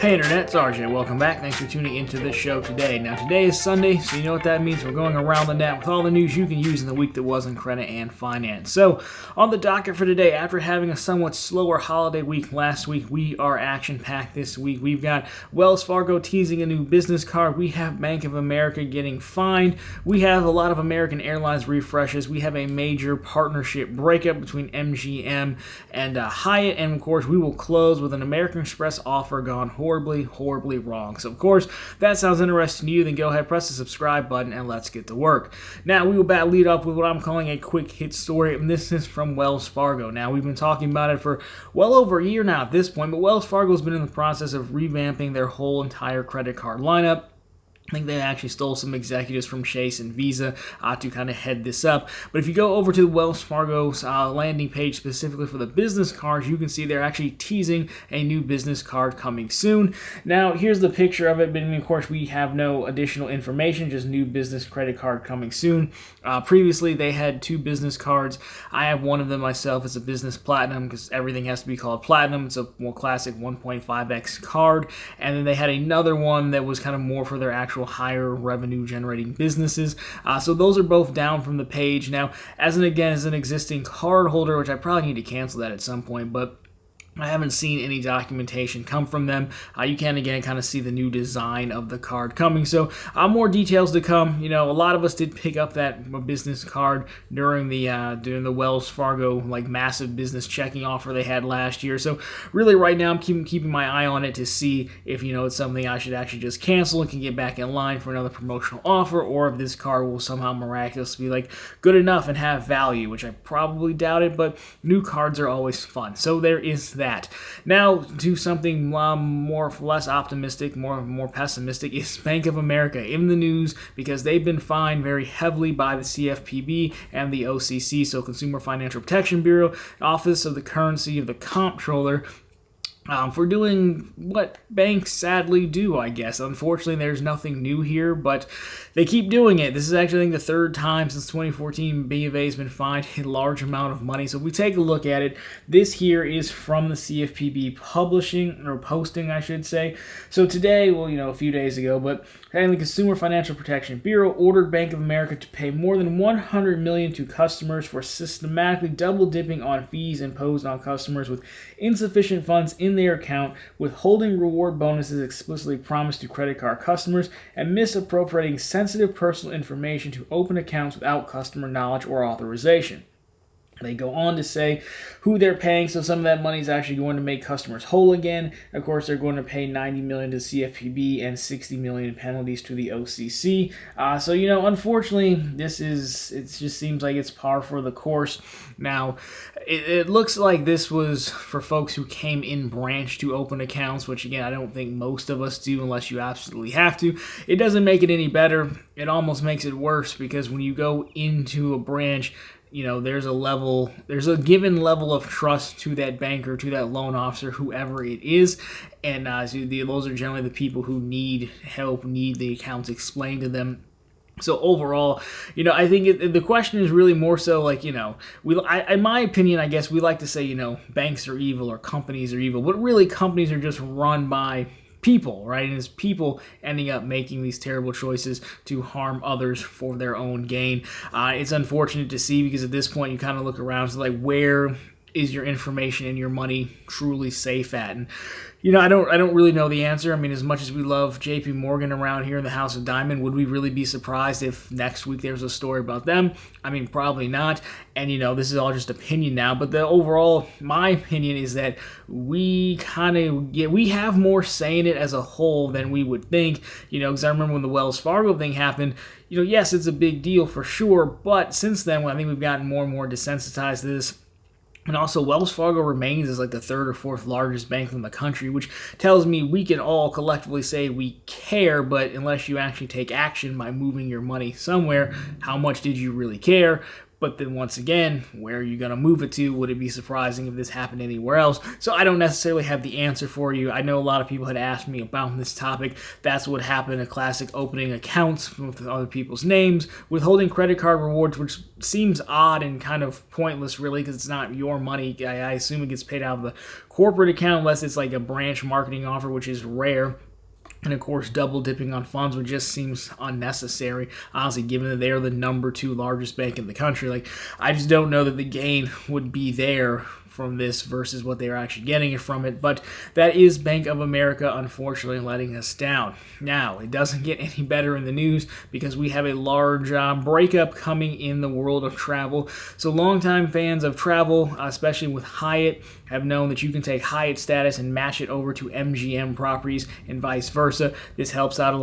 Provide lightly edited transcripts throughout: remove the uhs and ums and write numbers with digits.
Hey Internet, it's RJ. Welcome back. Thanks for tuning into this show today. Now today is Sunday, so you know what that means. We're going around the net with all the news you can use in the week that was in credit and finance. So, on the docket for today, after having a somewhat slower holiday week last week, we are action-packed this week. We've got Wells Fargo teasing a new business card. We have Bank of America getting fined. We have a lot of American Airlines refreshes. We have a major partnership breakup between MGM and Hyatt. And of course, we will close with an American Express offer gone horribly wrong. So of course, if that sounds interesting to you, then go ahead, press the subscribe button, and let's get to work. Now, we will lead off with what I'm calling a quick hit story, and this is from Wells Fargo. Now, we've been talking about it for well over a year now at this point, but Wells Fargo has been in the process of revamping their whole entire credit card lineup. I think they actually stole some executives from Chase and Visa to kind of head this up. But if you go over to the Wells Fargo's landing page specifically for the business cards, you can see they're actually teasing a new business card coming soon. Now, here's the picture of it, but of course, we have no additional information, just new business credit card coming soon. Previously, they had two business cards. I have one of them myself. It's a business platinum because everything has to be called platinum. It's a more classic 1.5x card. And then they had another one that was kind of more for their actual higher revenue generating businesses. So those are both down from the page. Now, as an existing card holder, which I probably need to cancel that at some point, but I haven't seen any documentation come from them. You can, again, kind of see the new design of the card coming. So, more details to come. You know, a lot of us did pick up that business card during the Wells Fargo, massive business checking offer they had last year. So, really, right now, I'm keeping my eye on it to see if, it's something I should actually just cancel and can get back in line for another promotional offer, or if this card will somehow miraculously be, good enough and have value, which I probably doubt it, but new cards are always fun. So, there is that. Now, to something less optimistic, more pessimistic, is Bank of America in the news because they've been fined very heavily by the CFPB and the OCC, so Consumer Financial Protection Bureau, Office of the Currency of the Comptroller, for doing what banks sadly do, I guess. Unfortunately, there's nothing new here, but they keep doing it. This is actually, I think, the third time since 2014 BofA has been fined a large amount of money. So if we take a look at it, this here is from the CFPB posting, I should say. So today, a few days ago, but the Consumer Financial Protection Bureau ordered Bank of America to pay more than $100 million to customers for systematically double-dipping on fees imposed on customers with insufficient funds in their account, withholding reward bonuses explicitly promised to credit card customers, and misappropriating sensitive personal information to open accounts without customer knowledge or authorization. They go on to say who they're paying, so some of that money is actually going to make customers whole again. Of course, they're going to pay $90 million to CFPB and $60 million in penalties to the OCC. So, unfortunately, it just seems like it's par for the course. Now, it looks like this was for folks who came in branch to open accounts, which, again, I don't think most of us do unless you absolutely have to. It doesn't make it any better. It almost makes it worse because when you go into a branch, there's a given level of trust to that banker, to that loan officer, whoever it is. And those are generally the people who need help, need the accounts explained to them. So overall, I think the question is really more so in my opinion, I guess we like to say, banks are evil or companies are evil, but really companies are just run by people, right? And it's people ending up making these terrible choices to harm others for their own gain. It's unfortunate to see because at this point you kind of look around, so where is your information and your money truly safe at? And I don't really know the answer. I mean, as much as we love JP Morgan around here in the House of Diamond, would we really be surprised if next week there's a story about them? I mean, probably not. And this is all just opinion now, but my opinion is that we have more say in it as a whole than we would think, because I remember when the Wells Fargo thing happened, yes, it's a big deal for sure, but since then, I think we've gotten more and more desensitized to this. And also, Wells Fargo remains as the third or fourth largest bank in the country, which tells me we can all collectively say we care, but unless you actually take action by moving your money somewhere, how much did you really care? But then once again, where are you going to move it to? Would it be surprising if this happened anywhere else? So I don't necessarily have the answer for you. I know a lot of people had asked me about this topic. That's what happened, a classic opening accounts with other people's names, withholding credit card rewards, which seems odd and kind of pointless really because it's not your money. I assume it gets paid out of the corporate account unless it's like a branch marketing offer, which is rare. And of course, double dipping on funds, which just seems unnecessary, honestly, given that they are the number 2 largest bank in the country. Like, I just don't know that the gain would be there from this versus what they are actually getting from it. But that is Bank of America, unfortunately, letting us down. Now, it doesn't get any better in the news because we have a large breakup coming in the world of travel. So longtime fans of travel, especially with Hyatt, have known that you can take Hyatt status and match it over to MGM properties and vice versa. This helps out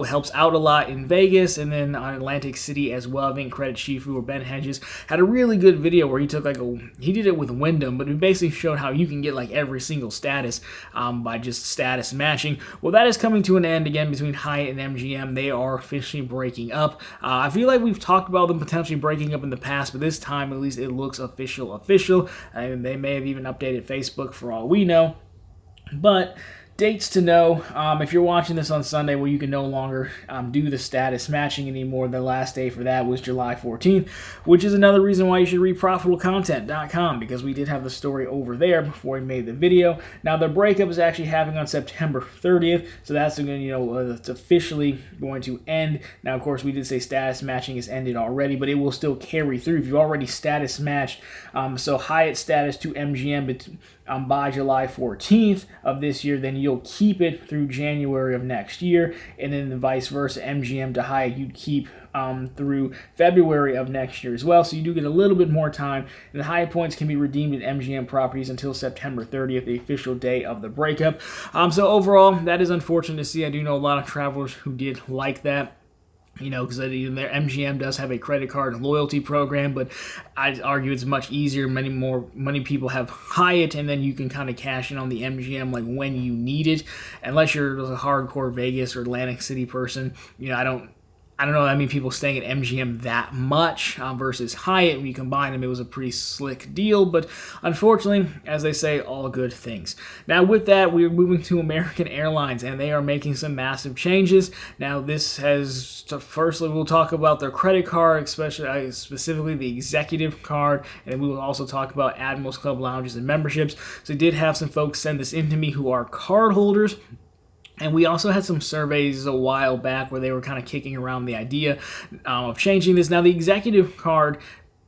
helps out a lot in Vegas and then on Atlantic City as well. I think Credit Shifu or Ben Hedges had a really good video where he took he did it with Wyndham, but he basically showed how you can get like every single status by just status matching. Well, that is coming to an end again between Hyatt and MGM. They are officially breaking up. I feel like we've talked about them potentially breaking up in the past, but this time at least it looks official. And they may have even updated Facebook for all we know. But dates to know. If you're watching this on Sunday, well, you can no longer do the status matching anymore. The last day for that was July 14th, which is another reason why you should read profitablecontent.com, because we did have the story over there before we made the video. Now, the breakup is actually happening on September 30th, so that's going to, it's officially going to end. Now, of course, we did say status matching is ended already, but it will still carry through if you already status matched. So Hyatt status to MGM by July 14th of this year, then you'll keep it through January of next year, and then the vice versa, MGM to Hyatt, you'd keep through February of next year as well. So you do get a little bit more time, and the Hyatt points can be redeemed at MGM properties until September 30th, the official day of the breakup. So overall, that is unfortunate to see. I do know a lot of travelers who did like that. Because their MGM does have a credit card loyalty program, but I'd argue it's much easier. Many people have Hyatt, and then you can kind of cash in on the MGM like when you need it. Unless you're a hardcore Vegas or Atlantic City person, I don't know that many people staying at MGM that much versus Hyatt. When you combine them, it was a pretty slick deal, but unfortunately, as they say, all good things. Now, with that, we're moving to American Airlines, and they are making some massive changes. Now, this has, firstly, we'll talk about their credit card, specifically the executive card, and we will also talk about Admirals Club lounges and memberships. So, I did have some folks send this in to me who are card holders. And we also had some surveys a while back where they were kind of kicking around the idea of changing this. Now, the executive card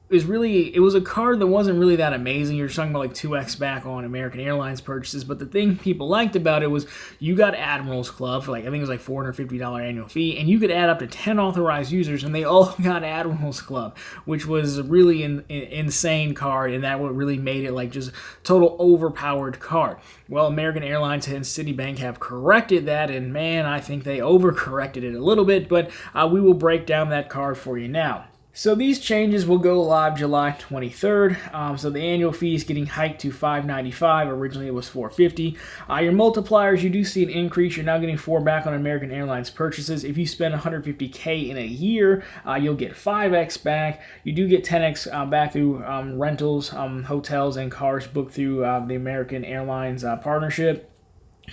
it was a card that wasn't really that amazing. You're talking about like 2x back on American Airlines purchases, but the thing people liked about it was you got Admirals Club for I think it was like $450 annual fee, and you could add up to 10 authorized users, and they all got Admirals Club, which was a really insane card, and that what really made it like just total overpowered card. Well, American Airlines and Citibank have corrected that, and man, I think they overcorrected it a little bit, but we will break down that card for you now. So these changes will go live July 23rd. So the annual fee is getting hiked to $595. Originally it was $450. Your multipliers, you do see an increase. You're now getting 4 back on American Airlines purchases. If you spend $150K in a year, you'll get 5x back. You do get 10x back through rentals, hotels, and cars booked through the American Airlines partnership.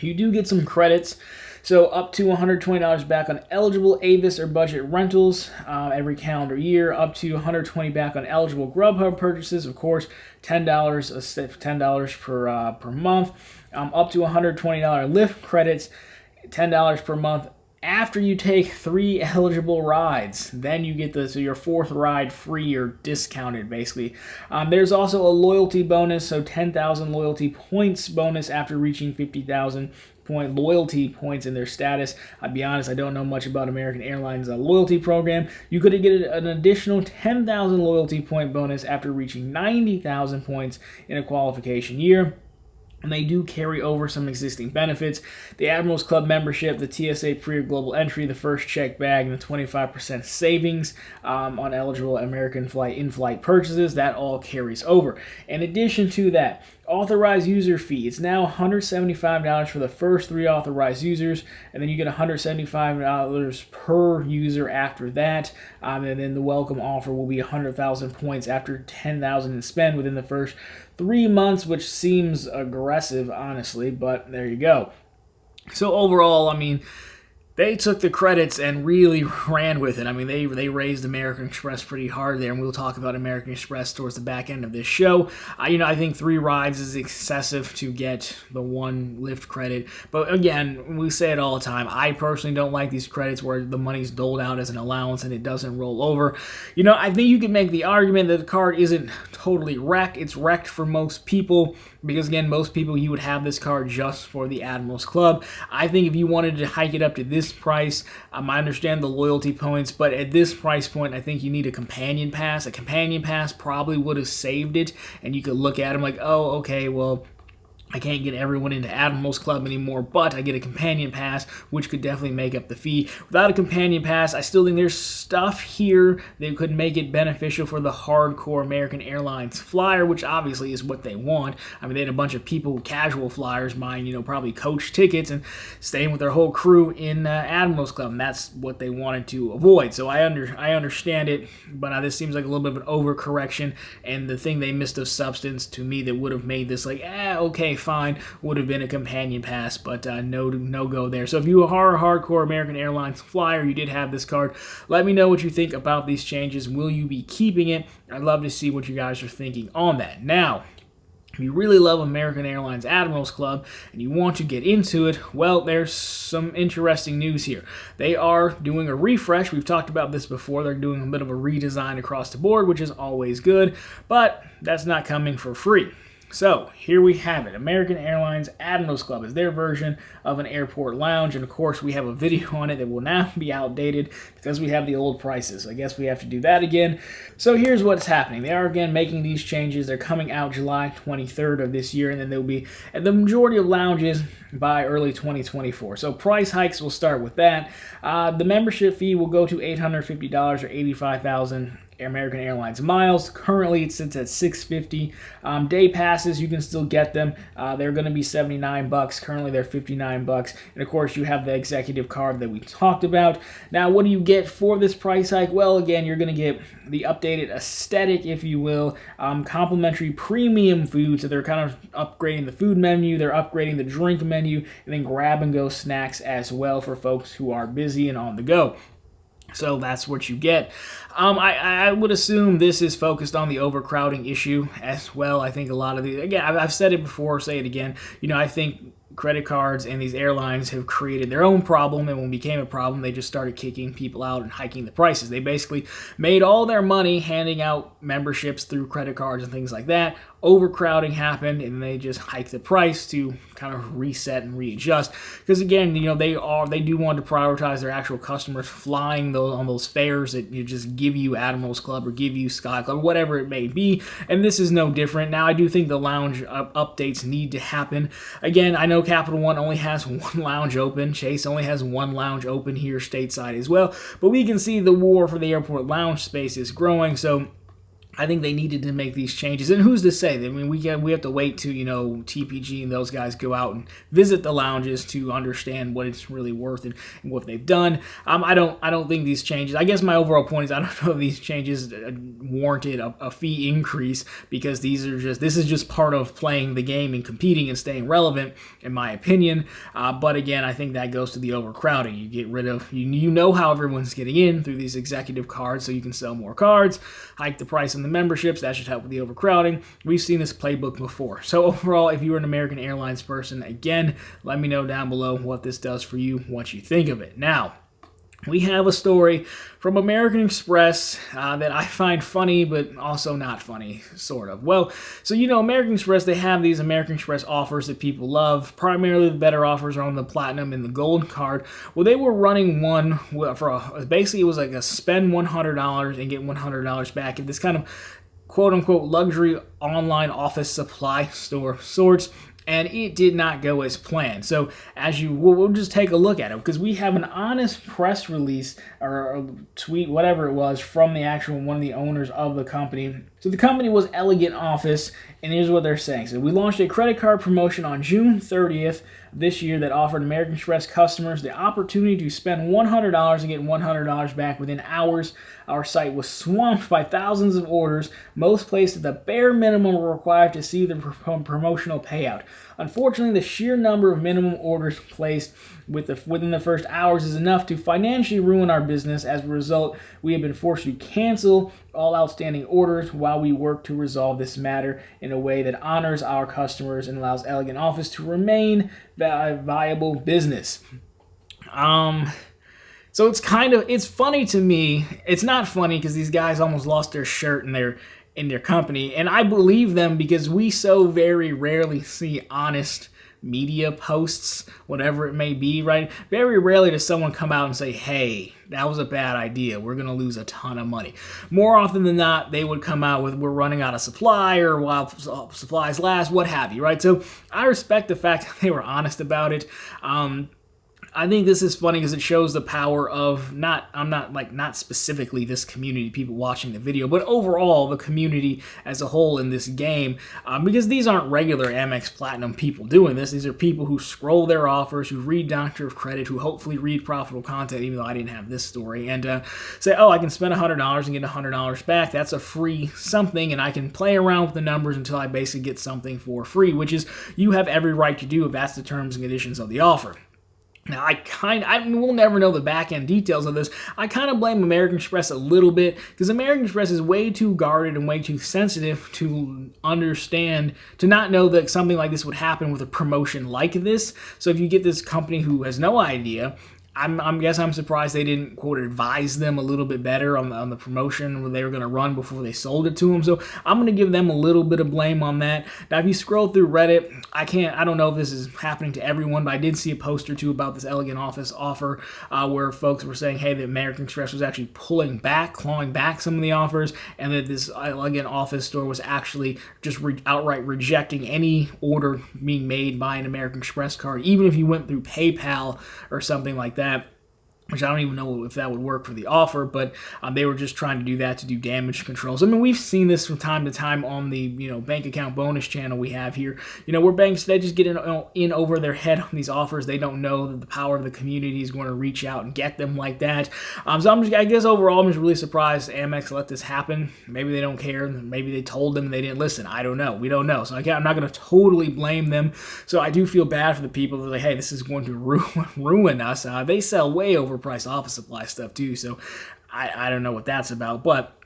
You do get some credits. So up to $120 back on eligible Avis or budget rentals every calendar year. Up to $120 back on eligible Grubhub purchases. Of course, $10 per month. Up to $120 Lyft credits, $10 per month. After you take 3 eligible rides, then you get your 4th ride free or discounted, basically. There's also a loyalty bonus, so 10,000 loyalty points bonus after reaching 50,000 loyalty points in their status. I'll be honest, I don't know much about American Airlines' loyalty program. You could get an additional 10,000 loyalty point bonus after reaching 90,000 points in a qualification year. and they do carry over some existing benefits. The Admirals Club membership, the TSA pre global entry, the first check bag, and the 25% savings on eligible American flight in-flight purchases, that all carries over. In addition to that, authorized user fee. It's now $175 for the first 3 authorized users, and then you get $175 per user after that. And then the welcome offer will be 100,000 points after 10,000 in spend within the first 3 months, which seems aggressive, honestly, but there you go. So overall, I mean, they took the credits and really ran with it. I mean, they raised American Express pretty hard there, and we'll talk about American Express towards the back end of this show. I think 3 rides is excessive to get the 1 lift credit. But again, we say it all the time. I personally don't like these credits where the money's doled out as an allowance and it doesn't roll over. I think you can make the argument that the card isn't totally wrecked. It's wrecked for most people because, again, most people, you would have this card just for the Admirals Club. I think if you wanted to hike it up to this price, I understand the loyalty points, but at this price point, I think you need a companion pass. A companion pass probably would have saved it, and you could look at them like, oh, okay, well, I can't get everyone into Admirals Club anymore, but I get a companion pass, which could definitely make up the fee. Without a companion pass, I still think there's stuff here that could make it beneficial for the hardcore American Airlines flyer, which obviously is what they want. I mean, they had a bunch of people, casual flyers, buying, probably coach tickets and staying with their whole crew in Admirals Club, and that's what they wanted to avoid. So I understand it, but this seems like a little bit of an overcorrection, and the thing they missed of substance to me that would have made this like, okay, fine, would have been a companion pass, but no go there. So if you are a hardcore American Airlines flyer, you did have this card, let me know what you think about these changes. Will you be keeping it? I'd love to see what you guys are thinking on that. Now, if you really love American Airlines Admirals Club and you want to get into it, well, there's some interesting news here. They are doing a refresh. We've talked about this before. They're doing a bit of a redesign across the board, which is always good, but that's not coming for free. So, here we have it. American Airlines Admirals Club is their version of an airport lounge, and of course we have a video on it that will now be outdated because we have the old prices. I guess we have to do that again. So here's what's happening. They are again making these changes. They're coming out July 23rd of this year, and then they'll be at the majority of lounges by early 2024. So price hikes will start with that. The membership fee will go to $850 or 85,000 American Airlines miles. Currently, it sits at $650. Day passes, you can still get them. They're going to be $79. Currently, they're $59. And of course, you have the executive card that we talked about. Now, what do you get for this price hike? Well, again, you're going to get the updated aesthetic, if you will, complimentary premium food. So they're kind of upgrading the food menu, they're upgrading the drink menu, and then grab-and-go snacks as well for folks who are busy and on the go. So that's what you get. I would assume this is focused on the overcrowding issue as well. I think a lot of these, again, I've said it before, say it again, I think credit cards and these airlines have created their own problem, and when it became a problem, they just started kicking people out and hiking the prices. They basically made all their money handing out memberships through credit cards and things like that. Overcrowding happened, and they just hiked the price to kind of reset and readjust. Because again, they do want to prioritize their actual customers flying on those fares that just give you Admirals Club or give you Sky Club, whatever it may be. And this is no different. Now, I do think the lounge updates need to happen. Again, I know Capital One only has 1 lounge open. Chase only has 1 lounge open here stateside as well. But we can see the war for the airport lounge space is growing. So I think they needed to make these changes. And who's to say? I mean, we have to wait to, TPG and those guys go out and visit the lounges to understand what it's really worth and what they've done. I don't think these changes, I guess my overall point is I don't know if these changes warranted a fee increase, because this is just part of playing the game and competing and staying relevant, in my opinion. But again, I think that goes to the overcrowding. You get rid of, you know how everyone's getting in through these executive cards, so you can sell more cards, hike the price on the memberships. That should help with the overcrowding. We've seen this playbook before. So overall, if you're an American Airlines person, again, let me know down below what this does for you, what you think of it. Now, we have a story from American Express that I find funny, but also not funny, sort of. Well, so American Express, they have these American Express offers that people love. Primarily, the better offers are on the Platinum and the Gold card. Well, they were running one for basically it was like a spend $100 and get $100 back. And this kind of quote-unquote luxury online office supply store sorts. and it did not go as planned. So we'll just take a look at it, because we have an honest press release or a tweet, whatever it was, from the actual one of the owners of the company. So the company was Elegant Office, and here's what they're saying. So we launched a credit card promotion on June 30th this year that offered American Express customers the opportunity to spend $100 and get $100 back within hours. Our site was swamped by thousands of orders, most placed at the bare minimum required to see the promotional payout. Unfortunately, the sheer number of minimum orders placed within the first hours is enough to financially ruin our business. As a result, we have been forced to cancel all outstanding orders while we work to resolve this matter in a way that honors our customers and allows Elegant Office to remain a viable business. So it's funny to me. It's not funny because these guys almost lost their shirt in their company, and I believe them because we so very rarely see honest media posts, whatever it may be, right? Very rarely does someone come out and say, hey, that was a bad idea, we're going to lose a ton of money. More often than not, they would come out with, we're running out of supply, or while supplies last, what have you, right? So I respect the fact that they were honest about it. I think this is funny because it shows the power of not specifically this community, people watching the video, but overall the community as a whole in this game, because these aren't regular Amex Platinum people doing this. These are people who scroll their offers, who read Doctor of Credit, who hopefully read profitable content, even though I didn't have this story, and say, oh, I can spend $100 and get $100 back. That's a free something, and I can play around with the numbers until I basically get something for free, which is you have every right to do if that's the terms and conditions of the offer. Now, we'll never know the back-end details of this. I kind of blame American Express a little bit, because American Express is way too guarded and way too sensitive to understand, to not know that something like this would happen with a promotion like this. So if you get this company who has no idea, I'm surprised they didn't, quote, advise them a little bit better on the promotion where they were going to run before they sold it to them. So I'm going to give them a little bit of blame on that. Now, if you scroll through Reddit, I don't know if this is happening to everyone, but I did see a post or two about this Elegant Office offer where folks were saying, hey, the American Express was actually clawing back some of the offers, and that this Elegant Office store was actually just outright rejecting any order being made by an American Express card, even if you went through PayPal or something like that. Which I don't even know if that would work for the offer, but they were just trying to do that to do damage controls. I mean, we've seen this from time to time on the bank account bonus channel we have here. Where banks, they just get in over their head on these offers. They don't know that the power of the community is going to reach out and get them like that. So I guess overall, I'm just really surprised Amex let this happen. Maybe they don't care. Maybe they told them and they didn't listen. I don't know. We don't know. So I'm not going to totally blame them. So I do feel bad for the people that are like, hey, this is going to ruin us. They sell way overpriced office supply stuff too, so I don't know what that's about, but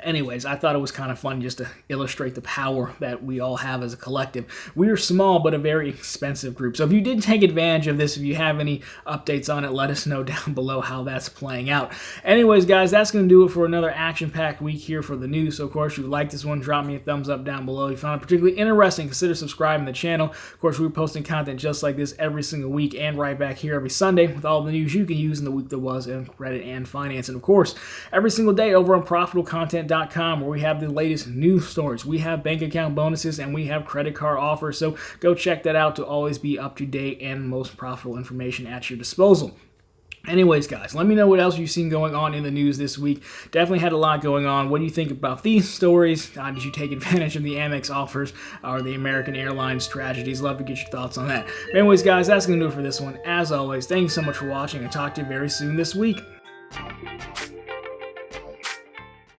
anyways, I thought it was kind of fun just to illustrate the power that we all have as a collective. We are small, but a very expensive group. So if you did take advantage of this, if you have any updates on it, let us know down below how that's playing out. Anyways, guys, that's going to do it for another action-packed week here for the news. So, of course, if you like this one, drop me a thumbs up down below. If you found it particularly interesting, consider subscribing to the channel. Of course, we're posting content just like this every single week and right back here every Sunday with all the news you can use in the week that was in credit and finance. And, of course, every single day over on profitablecontent.com, where we have the latest news stories. We have bank account bonuses and we have credit card offers, so go check that out to always be up to date and most profitable information at your disposal. Anyways, guys, let me know what else you've seen going on in the news this week. Definitely had a lot going on. What do you think about these stories? Did you take advantage of the Amex offers or the American Airlines tragedies? Love to get your thoughts on that. But anyways, guys, that's going to do it for this one. As always, thank you so much for watching, and talk to you very soon this week.